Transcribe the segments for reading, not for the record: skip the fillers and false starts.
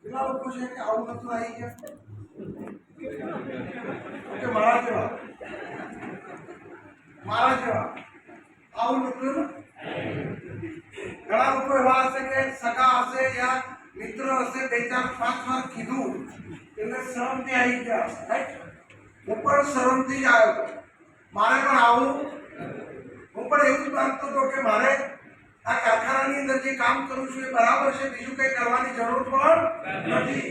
કેટલા લોકો છે કે આવું નતું આવી ગયા કે મારા જેવા આવું નતું ને. ઘણા લોકો એવા હશે કે સગા હશે યા મિત્ર હશે, 2-4-5 વાર કીધું એટલે શરમથી આવી ગયા હશે, રાઈટ? હું પણ શરમથી જ આવ્યો હતો. મારે પણ આવું, હું પણ એવું જ માનતો હતો કે મારે આ કારખાનાની અંદર જે કામ કરું છું એ બરાબર છે, બીજું કંઈ કરવાની જરૂર પણ નથી.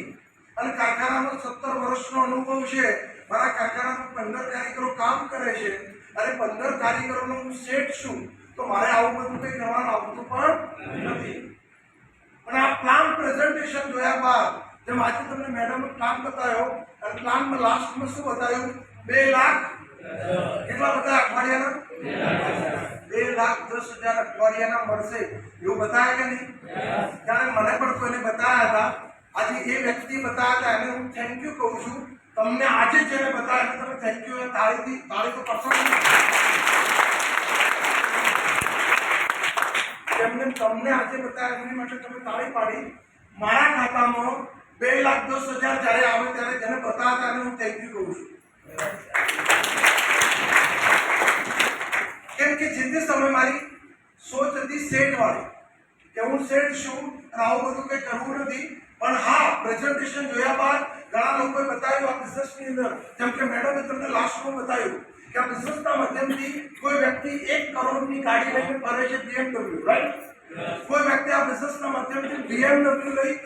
અને કારખાનાનો 17 વર્ષનો અનુભવ છે. મારા કારખાનામાં 15 કારીગરો કામ કરે છે અને 15 કારીગરોનો હું શેઠ છું, તો મારે આવું બધું કંઈ કરવાનું આવતું પણ નથી. પણ આ પ્લાન પ્રેઝન્ટેશન જોયા બાદ, જેમ આજે તમને મેડમ પ્લાન બતાવ્યો અને પ્લાનમાં લાસ્ટમાં શું બતાવ્યું? 2 લાખ કેટલા બધા અઠવાડિયાના? 2,10,000 અઠવાડિયાના મળશે એવું બતાવ્યા કે નહીં? ત્યારે મને પણ કોઈને બતાવ્યા હતા. આજે એ વ્યક્તિ બતાવ્યા હતા એને હું થેન્ક યુ કહું છું. તમને આજે જેને બતાવ્યા તમે થેન્ક યુ તાળી તો કરશો નહીં. જેમને તમને આજે બતાવ્યા એમની માટે તમે તાળી પાડી. મારા ખાતામાં 2,10,000 જ્યારે આવે ત્યારે જેને બતાવ્યા હતા એને હું થેન્ક યુ કહું છું. કેમ કે જે સમય મારી સોચ હતી શેઠ વાળી, કે હું શેઠ છું અને આવું બધું કંઈ કરવું નથી. પણ હા, પ્રેઝન્ટેશન જોયા બાદ ઘણા લોકોએ બતાવ્યું આ બિઝનેસની અંદર, જેમ કે મેડમે તમને લાસ્ટમાં બતાવ્યું કે આ બિઝનેસના માધ્યમથી કોઈ વ્યક્તિ 1 કરોડની ગાડી લઈને ફરે છે, BMW, રાઈટ? કોઈ વ્યક્તિ આ બિઝનેસના માધ્યમથી BMW લઈ,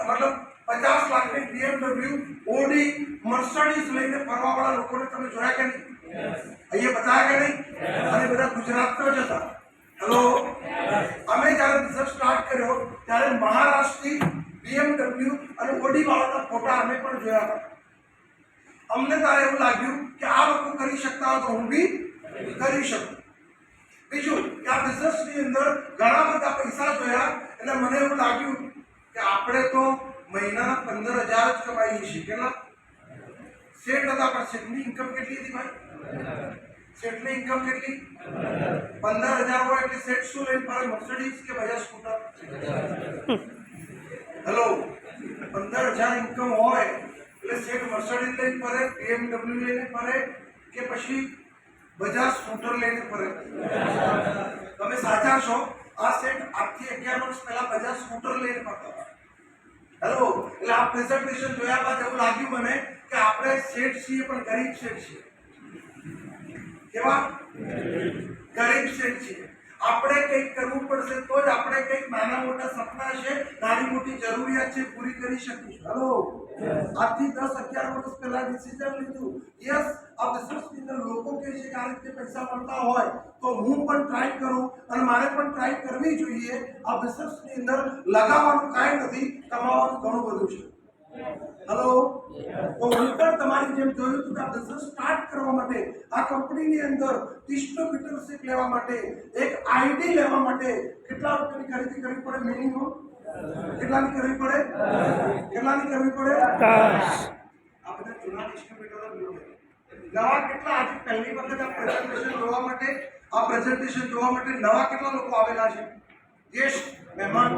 મતલબ 50 લાખની BMW, ઓડી, મર્સિડીઝ લઈને ફરવાવાળા લોકોને તમે જોયા કે નહીં? અહીંયા બતાવ્યા કે નહીં? અને બધા ગુજરાતના જ હતા. હેલો, અમે જ્યારે બિઝનેસ સ્ટાર્ટ કર્યો ત્યારે મહારાષ્ટ્રથી BMW અને ઓડી વાળાના ફોટા અમે પણ જોયા હતા. અમને ત્યારે એવું લાગ્યું કે આ લોકો કરી શકતા હોય તો હું બી કરી શકું. બીજું કે આ બિઝનેસની અંદર ઘણા બધા પૈસા જોયા એટલે મને એવું લાગ્યું કે આપણે તો મહિનાના 15,000 જ કમાઈએ છીએ. કેટલા? શેઠ હતા, પણ શેઠની ઇન્કમ કેટલી હતી ભાઈ? શેઠની ઇન્કમ કેટલી? 15,000 હોય એટલે શેઠ શું લઈને ફરે? મર્સિડીઝ કે બજાજ સ્કૂટર? હેલો, 15,000 ઇન્કમ હોય એટલે શેઠ મર્સિડીઝ લઈને ફરે, BMW લઈને ફરે કે પછી બજાજ સ્કૂટર લઈને ફરે? તમે સાચા છો. આ શેઠ આજથી 11 વર્ષ પહેલા બજાજ સ્કૂટર લઈને ફરતા હતા. હેલો, એટલે આ પ્રેઝન્ટેશન જોયા બાદ એવું લાગ્યું મને કે આપણે શેઠ છીએ પણ ગરીબ શેઠ છીએ. કેવા? ગરીબ શેઠ છીએ. આપણે કંઈક કરવું પડશે તો જ આપણે કંઈક નાના મોટા સપના છે, નાની મોટી જરૂરિયાત છે પૂરી કરી શકીશું. હેલો, આજથી 10-11 વર્ષ પહેલા ડિસિઝન લીધું. યસ, આ બિઝનેસની અંદર લોકો કહે છે કે આ રીતે પૈસા મળતા હોય તો હું પણ ટ્રાય કરું અને મારે પણ ટ્રાય કરવી જોઈએ. આ બિઝનેસની અંદર લગાવવાનું કાંઈ નથી, કમાવાનું ઘણું બધું છે. હેલો, તો હું પણ તમારી જેમ જોયું હતું કે આ બિઝનેસ સ્ટાર્ટ કરવા માટે, આ કંપનીની અંદર ડિસ્ટ્રીબ્યુટરશિપ લેવા માટે, એક આઈડી લેવા માટે કેટલા રૂપિયાની ખરીદી કરવી પડે? મિનિમમ કેટલાની કરવી પડે? કેટલાની કરવી પડે? આ બધા જૂના ડિસ્ટ્રીબ્યુટરો નવા કેટલા? આજે પહેલી વખત આ પ્રેઝન્ટેશન જોવા માટે નવા કેટલા લોકો આવેલા છે? ગેસ્ટ, મહેમાન,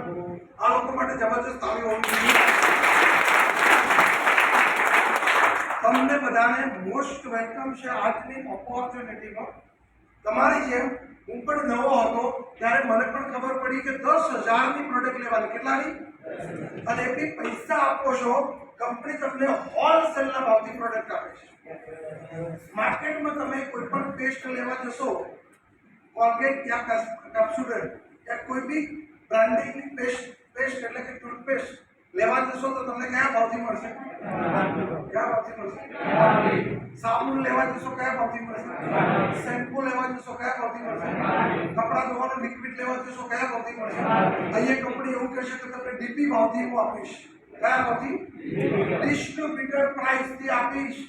આ લોકો માટે જબરજસ્ત તાળી હોવી જોઈએ. તમને બધાને મોસ્ટ વેલકમ છે આજની ઓપોર્ચ્યુનિટીમાં. તમારી જેમ હું પણ નવો હતો ત્યારે મને પણ ખબર પડી કે 10,000ની પ્રોડક્ટ લેવાની. કેટલાની? અને એ બી પૈસા આપો છો, કંપની તમને હોલસેલના ભાવથી પ્રોડક્ટ આપે છે. માર્કેટમાં તમે કોઈ પણ પેસ્ટ લેવા જશો, કોલગેટ યા કેપ્સ્યુડન્ટ યા કોઈ બી બ્રાન્ડિંગની પેસ્ટ એટલે કે ટૂથપેસ્ટ લેવા જશો તો તમને કયા ભાવથી મળશે? કયા ભાવથી મળશે? સાબુન લેવા જશો કયા ભાવથી મળશે? શેમ્પુ લેવા જશો કયા ભાવથી મળશે? કપડાં ધોવાનું લિક્વિડ લેવા જશો કયા ભાવથી મળશે? અહીંયા કંપની એવું કહેશે કે તમને ડીપી ભાવથી હું આપીશ. કયા ભાવથી? ડિસ્ટ્રીબ્યુટર પ્રાઇસથી આપીશ,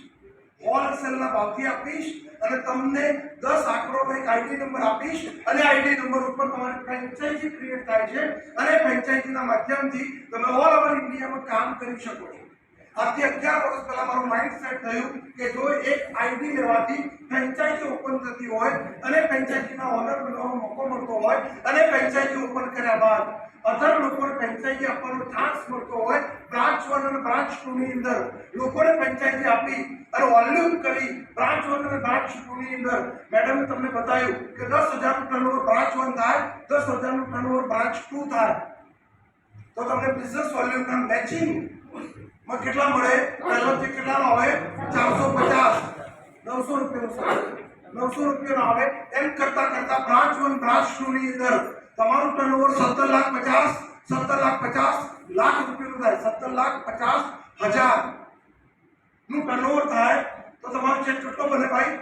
હોલસેલના ભાવથી આપીશ અને તમને 10 આંકડોનો એક આઈડી નંબર આપીશ અને આઈડી નંબર ઉપર તમારી ફ્રેન્ચાઇઝી ક્રિએટ થાય છે અને ફ્રેન્ચાઇઝીના માધ્યમથી તમે ઓલ ઓવર ઇન્ડિયામાં કામ કરી શકો છો. આજથી 11 વર્ષ પહેલા મારું માઇન્ડ સેટ થયું કે જો એક આઈડી લેવાથી ફ્રેન્ચાઇઝી ઓપન થતી હોય અને ફ્રેન્ચાઇઝીના ઓનર બનવાનો મોકો મળતો હોય અને ફ્રેન્ચાઇઝી ઓપન કર્યા બાદ અધર લોકોને ફ્રેન્ચાઇઝી આપવાનો ચાન્સ મળતો હોય, બ્રાન્ચ 1 અને બ્રાન્ચ 2 ની અંદર લોકોને પંચાયતી આપી અને વોલ્યુમ કરી બ્રાન્ચ 1 અને બ્રાન્ચ 2 ની અંદર મેડમ તમને બતાવ્યું કે 10,000 નું ટર્નઓવર બ્રાન્ચ 1 થાય, 10,000 નું ટર્નઓવર બ્રાન્ચ 2 થાય, તો તમને બિઝનેસ વોલ્યુમના મેચિંગ માં કેટલા મળે? પહેલાથી કેટલાનો આવે? 450, 900 રૂપિયાનો 900 રૂપિયાનો આવે. એમ કરતા કરતા બ્રાન્ચ 1 બ્રાન્ચ 2 ની અંદર તમારું ટર્નઓવર 17,50,000 રૂપિયાનું થાય. 17,50,000 નું ટર્નઓવર થાય તો તમારો ચેક કેટલો બને ભાઈ?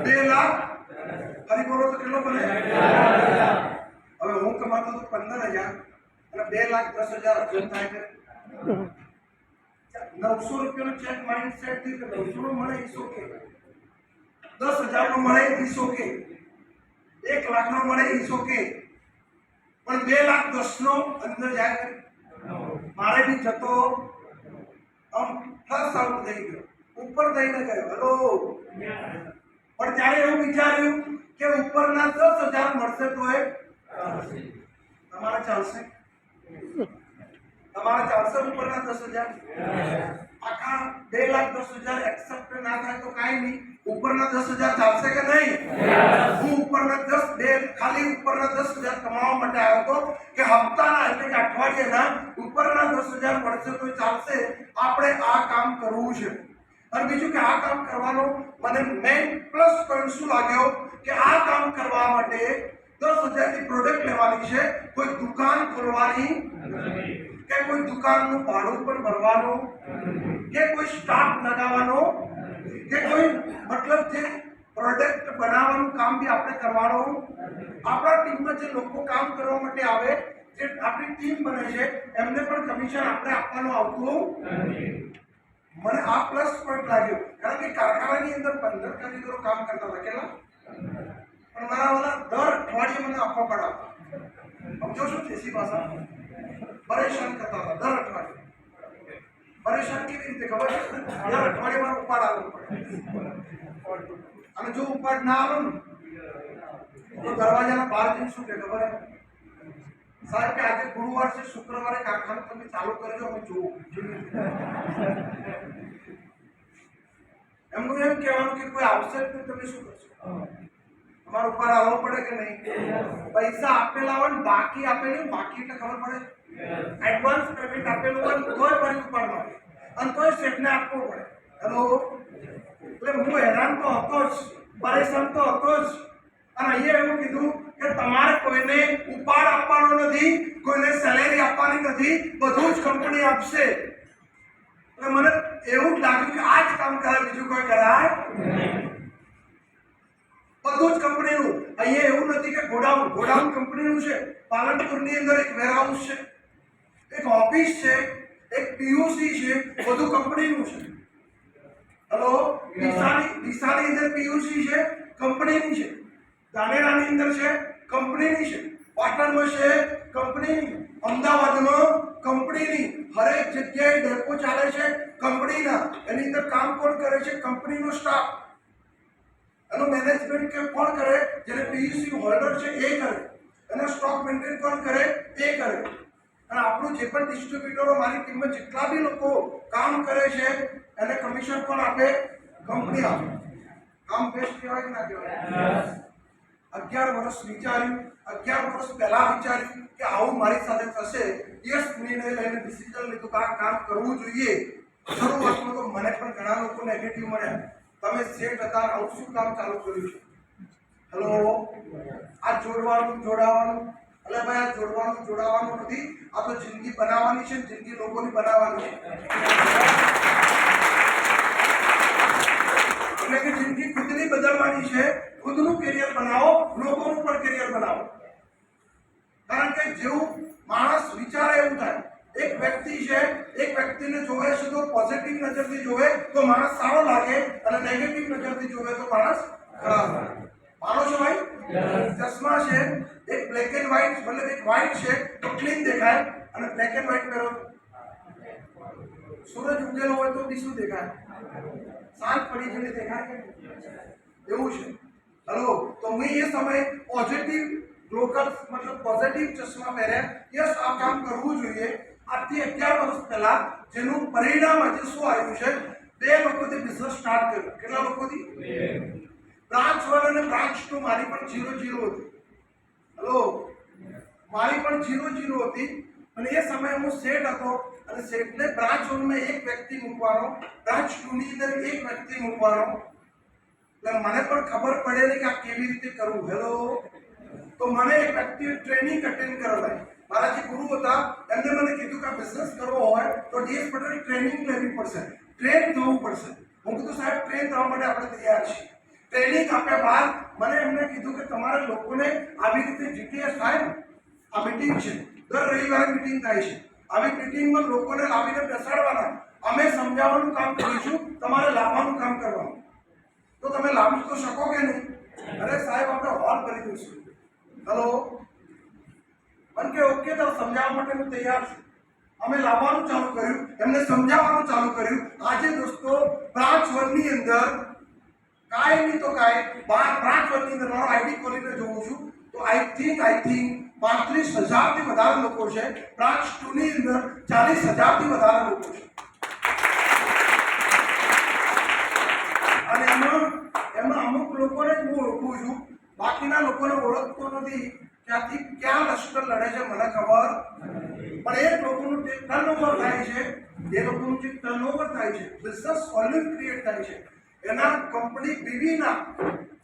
2 લાખ. ફરી બોલો તો કેટલો બને? હવે હું કમાતો તો 15,000 અને 2,10,000 અજન થાય છે. 900 રૂપિયાનો ચેક માઇન્ડ સેટ થી કે 900 નો મળે ઇસ ઓકે, 10,000 નો મળે ઇસ ઓકે, 1 લાખ નો મળે ઇસ ઓકે, પણ 2,10,000 નો અંદર જાય કે મારે બી જતો આમ પ્લસ આઉટ થઈ ગયો, ઉપર થઈને ગયો. હેલો. પણ ત્યારે એવું વિચાર્યું કે ઉપરના 10,000 મળશે તો એ તમારે ચાલશે? તમારે ચાલશે ઉપરના 10,000? આખા 2,10,000 એક્સેપ્ટ ના થાય તો કાઈ નહીં, ઉપરના 10,000 ચાલશે કે નહીં? હું ઉપરના 10 ખાલી ઉપરના 10,000 કમાવા માટે આવ્યો હતો કે હપ્તાના એટલે કે અઠવાડિયાના ઉપરના 10,000 મળશે તો ચાલશે. આપણે આ કામ કરવું છે. અને બીજું કે આ કામ કરવાનો મને મેઇન પ્લસ પોઈન્ટ શું લાગ્યો કે આ કામ કરવા માટે 10,000 ની પ્રોડક્ટ લેવાની છે, કોઈ દુકાન ખોલવાની કે કોઈ દુકાનનું ભાડું પણ ભરવાનું કે કોઈ સ્ટાફ લગાવવાનો કે કોઈ મતલબ જે પ્રોડક્ટ બનાવવાનું કામ બી આપણે કરવાનું. આપણા ટીમમાં જે લોકો કામ કરવા માટે આવે, જે આપણી ટીમ બને છે, એમને પણ કમિશન આપણે આપવાનું આવતું. મને આ પ્લસ પોઈન્ટ લાગ્યો, કારણ કે કારખાનાની અંદર 15 કારીગરો કામ કરતા હતા. કેટલા? પણ મારા વાળા દર અઠવાડિયે મને આપવા પડાવતા. સમજો છો દેશી ભાષા? પરેશાન કરતા હતા દર અઠવાડિયે. પરેશાન કેવી રીતે ખબર? દર અઠવાડિયે મારો ઉપાડ આવવો પડે, અને જો ઉપાડ ના આવે ને તો દરવાજાના બહાર જઈને શું કે ખબર? સાહેબ કે આજે ગુરુવાર છે, શુક્રવારે કારખાનું તમે ચાલુ કરજો, અમે જોવું. એમનું એમ કહેવાનું કે કોઈ આવશે જ નહીં, તમે શું કરશો? તમારો ઉપર આવવો પડે કે નહીં? પૈસા આપેલા હોય ને બાકી આપેલું, બાકી એટલે ખબર પડે એડવાન્સ પેમેન્ટ આપેલું હોય તોય ફરી ઉપર મળે અને તોય શેઠને આપવો પડે. હેલો. એટલે હું હેરાન તો હતો જ, પરેશાન તો હતો જ. અને અહીંયા એવું કીધું કે તમારે કોઈને ઉપાડ આપવાનો નથી, કોઈને સેલેરી આપવાની નથી, બધું જ કંપની આપશે. એટલે મને એવું જ લાગ્યું કે આ જ કામ કરાય, બીજું કોઈ કરાય બધું જ કંપનીનું. અહીંયા એવું નથી કે ગોડાઉન કંપનીનું છે. પાલનપુરની અંદર એક વેરહાઉસ છે, એક ઓફિસ છે, એક પીયુસી છે, બધું કંપનીનું છે. હેલો. ડીસાની અંદર પીયુસી છે, કંપનીની છે. ધાનેરાની અંદર છે, કંપનીની છે. પાટણમાં છે, કંપનીની. અમદાવાદમાં કંપનીની. હરેક જગ્યાએ ડેપો ચાલે છે કંપનીના. એની અંદર કામ કોણ કરે છે? કંપનીનો સ્ટાફ. એનો મેનેજમેન્ટ કે કોણ કરે? જેને પીયુસી હોલ્ડર છે એ કરે. એનો સ્ટોક મેન્ટેન કોણ કરે? એ કરે. અને આપણું જે પણ ડિસ્ટ્રીબ્યુટરો, મારી ટીમમાં જેટલા બી લોકો કામ કરે છે, એને કમિશન કોણ આપે? કંપની આપે. કામ બેસ્ટ કહેવાય કે ના કહેવાય? 11 વર્ષ વિચાર્યું, 11 વર્ષ પહેલા વિચાર્યું કે આવું મારી સાથે થશે. યસ, નિર્ણય લઈને ડિસિઝન લીધું કે આ કામ કરવું જોઈએ. શરૂઆતમાં તો મને પણ ઘણા લોકો નેગેટિવ મળ્યા. તમે સેટ હતા, આવું શું કામ ચાલુ કર્યું છે? હેલો. આ જોડાવાનું એટલે ભાઈ આ જોડાવાનું નથી. આ તો જિંદગી બનાવવાની છે, જિંદગી લોકોની બનાવવાની છે. એટલે કે જિંદગી ખુદની બદલવાની છે. ખુદનું કેરિયર બનાવો, લોકોનું પણ કેરિયર બનાવો. કારણ કે જેવું માણસ વિચારે એવું થાય. એક વ્યક્તિ છે, એક વ્યક્તિને જોવે છે તો પોઝિટિવ નજરથી જોવે તો માણસ સારો લાગે, અને નેગેટિવ નજરથી જોવે તો માણસ ખરાબ લાગે. માનો છો ભાઈ? ચશ્મા છે, એક બ્લેક એન્ડ વ્હાઇટ, મતલબ એક વ્હાઇટ છે તો ક્લીન દેખાય, અને બ્લેક એન્ડ વ્હાઇટ પહેરો સૂરજ ઉગેલો હોય તો બી શું દેખાય? સાંજ પડી જેવી દેખાય. એવું છે. હેલો. તો મેં એ સમય પોઝિટિવ લોકલ મતલબ પોઝિટિવ ચશ્મા પહેર્યા. યસ, આ કામ કરવું જોઈએ. આજથી 11 વર્ષ પહેલા જેનું પરિણામ આજે શું આવ્યું છે? 2 લોકોથી બિઝનેસ સ્ટાર્ટ કર્યો. કેટલા લોકોથી? 2. બ્રાન્ચ 1 અને બ્રાન્ચ 2 મારી પણ 0 હતી. હેલો, મારી પણ 0 હતી. અને એ સમયે હું સેટ હતો અને સેટને બ્રાન્ચ 1 માં એક વ્યક્તિ મૂકવાનો, બ્રાન્ચ 2 ની અંદર એક વ્યક્તિ મૂકવાનો. એટલે મને પણ ખબર પડે કે આ કેવી રીતે કરવું. હેલો, તો મને એક વ્યક્તિ ટ્રેનિંગ અટેન્ડ કરાવી. મારા જે ગુરુ હતા એમને મને કીધું કે આ બિઝનેસ કરવો હોય તો ડીએસ પટેલ ટ્રેનિંગ લેવી પડશે, ટ્રેન થવું પડશે. હું કીધું સાહેબ ટ્રેન થવા માટે આપણે તૈયાર છીએ. ટ્રેનિંગ આપ્યા બાદ મને એમને કીધું કે તમારે લોકોને આવી રીતે જીટીએસ થાય. આ મીટિંગ છે, દર રવિવારે મીટિંગ થાય છે. આવી મીટિંગમાં લોકોને લાવીને બેસાડવાના. અમે સમજાવવાનું કામ કરીશું, તમારે લાવવાનું કામ કરવાનું. તો તમે લાવી તો શકો કે નહીં? અરે સાહેબ આપણે હોલ કરી દઈશું. હેલો, મને કે ઓકે તો સમજાવવા માટે હું તૈયાર છું. અમે લાવવાનું ચાલુ કર્યું, એમને સમજાવવાનું ચાલુ કર્યું. આજે દોસ્તો બ્રાન્ચ 1 ની અંદર કાંઈ નહીં તો કાંઈ બ્રાન્ચ 1 ની અંદર મારો આઈડી ખોલીને જોઉં છું તો આઈ થિંક 35,000 થી વધારે લોકો છે. બ્રાન્ચ 2 ની અંદર 40,000 થી વધારે લોકો છે. અને એમાં અમુક લોકોને જ હું ઓળખું છું, બાકીના લોકોને ઓળખતો નથી. ક્યાંથી ક્યાં લશ્કર લડે છે મને ખબર, પણ એ લોકોનું જે ટર્નઓવર થાય છે, એ લોકોનું જે ટર્નઓવર થાય છે, બિઝનેસ વોલ્યુમ ક્રિએટ થાય છે, એના કંપની બીવીના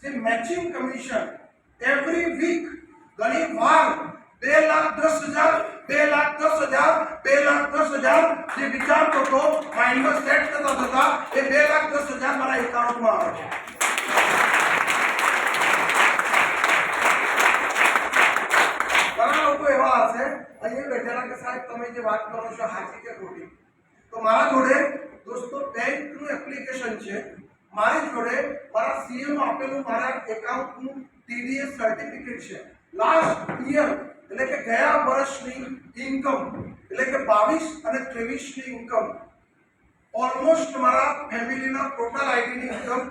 જે મેચિંગ કમિશન એવરી વીક ઘણી વાર 2,10,000 જે વિચારતો હતો માઇન્ડમાં સેટ થતા એ 2,10,000 મારા એકાઉન્ટમાં આવે છે. ઘણા લોકો એવા હશે અહીંયા બેઠેલા કે સાહેબ તમે જે વાત કરો છો સાચી કે ખોટી? તો મારા જોડે દોસ્તો બેંકનું એપ્લિકેશન છે. મારી જોડે મારા સીએમ આપેલું મારા એકાઉન્ટનું ટીડીએસ સર્ટિફિકેટ છે. લાસ્ટ યર એટલે કે ગયા વર્ષની ઇન્કમ એટલે કે 22 અને 23 ની ઇન્કમ ઓલમોસ્ટ મારા ફેમિલીના ટોટલ આઈડીની ઇન્કમ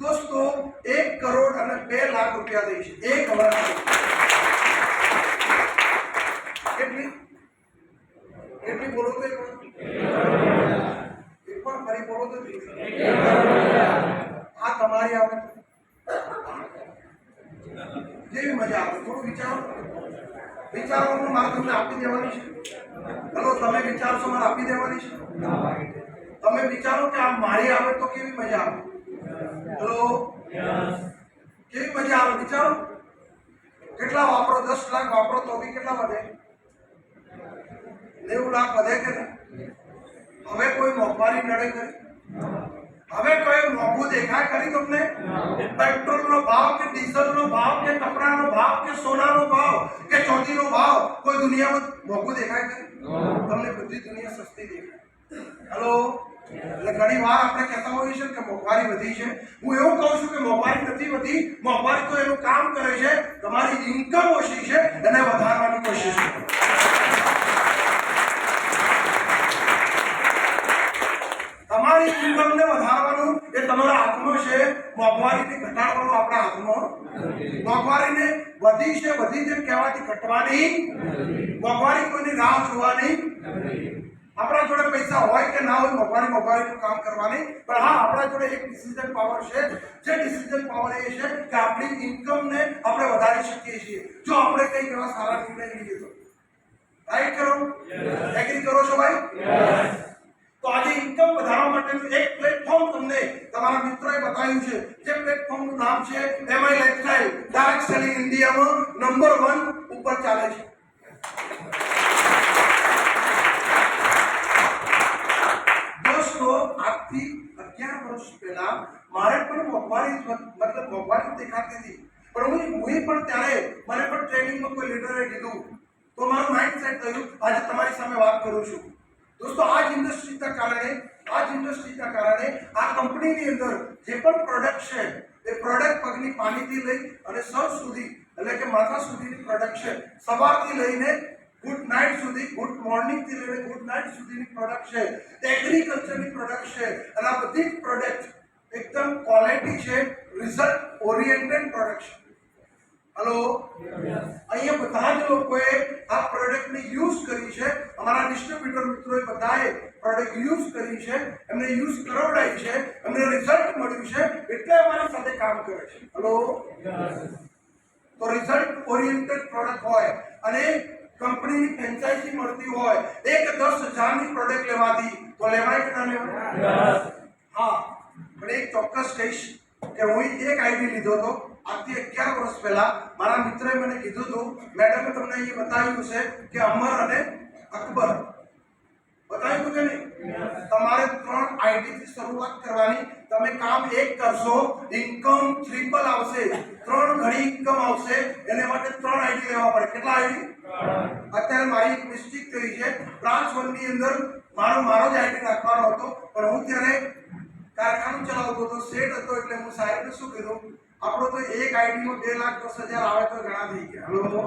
દોસ્તો 1 કરોડ અને 2 લાખ રૂપિયા થઈ છે. એક વર્ષ કેટલી બોલો તો એક વાર ફરી બોલો તો આ તમારી આવે જેવી મજા આવે. થોડું વિચારો મારે તમને આપી દેવાની છે. ચલો તમે વિચારશો મારે આપી દેવાની છે. તમે વિચારો કે આ મારી આવે તો કેવી મજા આવે. ચલો કેવી મજા આવે વિચારો. કેટલા વાપરો? 10 લાખ વાપરો તો બી કેટલા વધે? 90 લાખ વધે કે નહીં? હવે કોઈ મોંઘવારી નડે કરી? હવે કોઈ મોંઘું દેખાય કરી તમને? પેટ્રોલનો ભાવ કે ડીઝલનો ભાવ કે કપડાનો ભાવ કે સોનાનો ભાવ કે ચોધીનો ભાવ કોઈ દુનિયામાં મોંઘું દેખાય કરી? તમને બધી દુનિયા સસ્તી દેખાય. હેલો, એટલે ઘણી વાર આપણે કહેતા હોઈએ છીએ કે મોંઘવારી વધી છે. હું એવું કહું છું કે મોંઘવારી નથી વધી. મોંઘવારી તો એનું કામ કરે છે, તમારી ઇન્કમ ઓછી છે એને વધારવાની કોશિશ કરો. તમારી ઇન્કમને વધારવાનું એ તમારા હાથમાં છે. મોંઘવારીને ઘટાડવાનું આપણા હાથમાં. મોંઘવારીને વધી છે વધી જેમ કહેવાથી ઘટવાની. મોંઘવારી કોઈની રાહ જોવાની. આપણા જોડે પૈસા હોય કે ના હોય મોંઘવારીનું કામ કરવાની. પણ હા, આપણા જોડે એક ડિસિઝન પાવર છે. જે ડિસિઝન પાવર એ છે કે આપણી ઇન્કમને આપણે વધારી શકીએ છીએ જો આપણે કંઈક એવા સારા નિર્ણય લઈએ તો. રાઈટ કરો? એગ્રી કરો છો ભાઈ? તો આજે ઇન્કમ વધારવા માટેનું એક પ્લેટફોર્મ તમને તમારા મિત્રોએ બતાવ્યું છે. જે પ્લેટફોર્મનું નામ છે એમઆઈ લાઇફસ્ટાઇલ. ડાયરેક્ટ સેલિંગ ઇન્ડિયામાં નંબર 1 ઉપર ચાલે છે. દોસ્તો આજથી 11 વર્ષ પહેલા મારે પણ મોંઘવારી દેખાતી હતી. પણ હું પણ ત્યારે મને પણ ટ્રેનિંગમાં કોઈ લીડરે કીધું તો મારું માઇન્ડ સેટ થયું. આજે તમારી સામે વાત કરું છું. દોસ્તો આ જ ઇન્ડસ્ટ્રીના કારણે આ કંપનીની અંદર જે પણ પ્રોડક્ટ છે એ પ્રોડક્ટ પગની પાણીથી લઈ અને સર સુધી એટલે કે માથા સુધીની પ્રોડક્ટ છે. સવારથી લઈને ગુડ નાઇટ સુધી, ગુડ મોર્નિંગ થી લઈને ગુડ નાઇટ સુધીની પ્રોડક્ટ છે. એગ્રીકલ્ચરની પ્રોડક્ટ છે અને આ બધી જ પ્રોડક્ટ એકદમ ક્વોલિટી છે, રિઝલ્ટ ઓરિએન્ટેડ પ્રોડક્ટ છે. હલો, અહીંયા બધા જ લોકોએ આ પ્રોડક્ટને યુઝ કરી છે. અમારા ડિસ્ટ્રીબ્યુટર મિત્રોએ બધાએ પ્રોડક્ટ યુઝ કરી છે, એમને યુઝ કરાવડાવી છે, એમને રિઝલ્ટ મળ્યું છે, એટલે અમારી સાથે કામ કરે છે. હલો, તો રિઝલ્ટ ઓરિએન્ટેડ પ્રોડક્ટ હોય અને કંપનીની ફ્રેન્ચાઇઝી મળતી હોય, એક 10,000ની પ્રોડક્ટ લેવાથી તો લેવાય કે ના લેવાય? હા, પણ એક ચોક્કસ કહીશ કે હું એક આઈડી લીધો હતો આજથી 11 વર્ષ પહેલા. મારા મિત્રએ મને કીધું હતું, મેડમે તમને અહીં બતાવ્યું છે કે અમર અને અકબર બતાવ્યું કે નહીં? તમારે 3 આઈડી થી શરૂઆત કરવાની. તમે કામ એક કરશો, ઇન્કમ ટ્રિપલ આવશે, 3 ગણી ઇન્કમ આવશે. એને માટે 3 આઈડી લેવા પડે. કેટલા આઈડી? અત્યારે મારી એક મિસ્ટેક થઈ છે. બ્રાન્ચ 1 ની અંદર મારો જ આઈડી રાખવાનો હતો, પણ હું ત્યારે કારખાનું ચલાવતો હતો, સેટ હતો, એટલે હું સાહેબને શું કીધું, આપણો તો એક આઈડીમાં 2,10,000 આવે તો ઘણા થઈ ગયા. હલો,